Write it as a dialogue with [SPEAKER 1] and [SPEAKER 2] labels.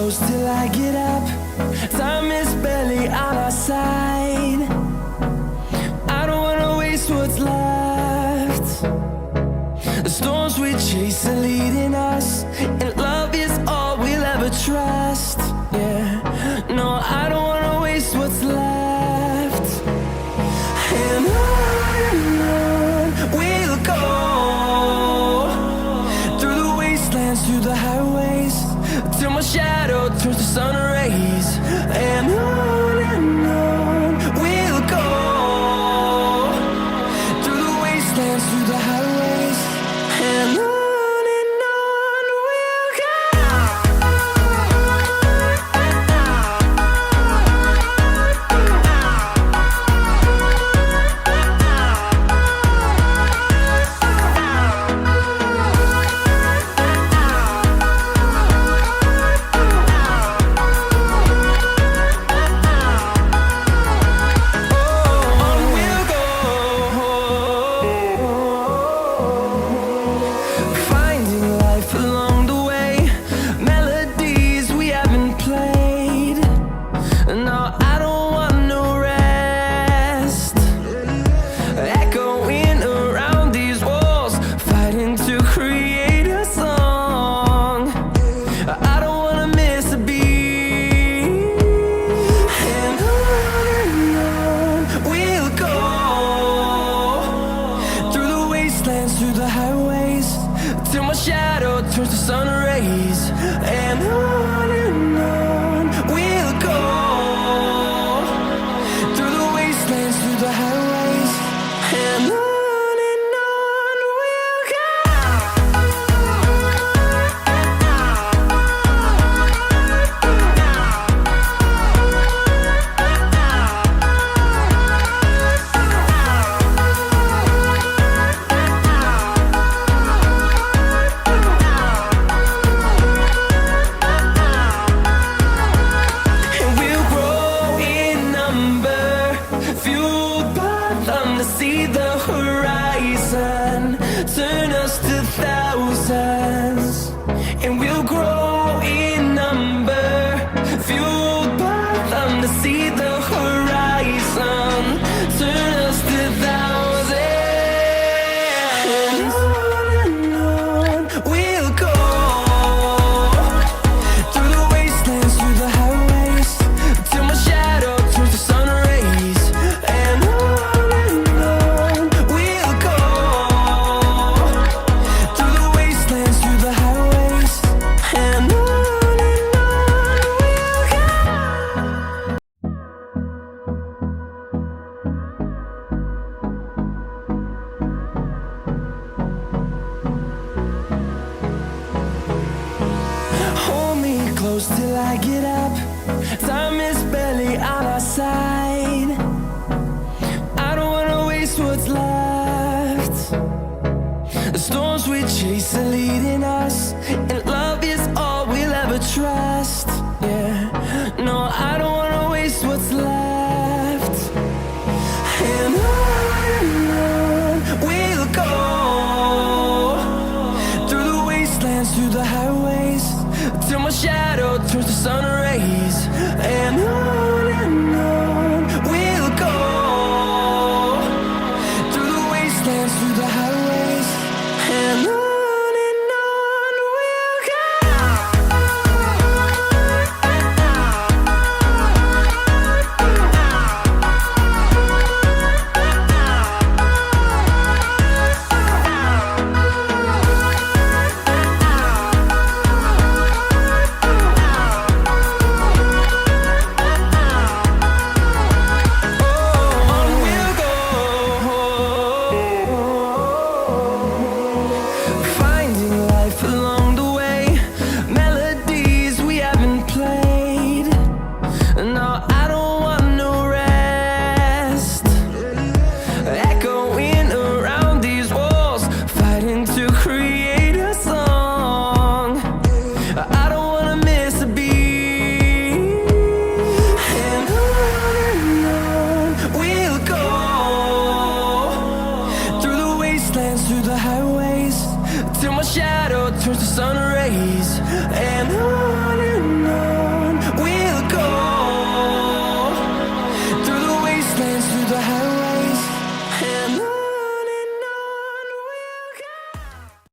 [SPEAKER 1] close till I get up. Time is barely on our side. I don't wanna waste what's left. The storms we chase are leading us, and love is all we'll ever trust. Yeah, no, I don't wanna waste what's left. And on we'll go, through the wastelands, through the highways, till my shadow turns to sun rays. And on we'll go, through the wastelands, through the highways, and on we'll go. Through the highways, till my shadow turns to sun rays. And on we'll go, through the wastelands, through the highways, and on we'll go. See the horizon turn us to thousands, and we'll grow in number, fueled by them to see the horizon turn us to thousands. And on we'll go, through the wastelands, through the highways, till my shadow turns to sun rays. And close till I get up. Time is barely on our side. I don't wanna waste what's left. The storms we chase are leading us, and love is all we'll ever trust. Yeah, no, I don't wanna waste what's left. And on we'll go, through the wastelands, through the highways, till my shadow turns to sun rays. And on we'll go, through the wastelands, through the highways, and on we'll go. turns to sun rays, and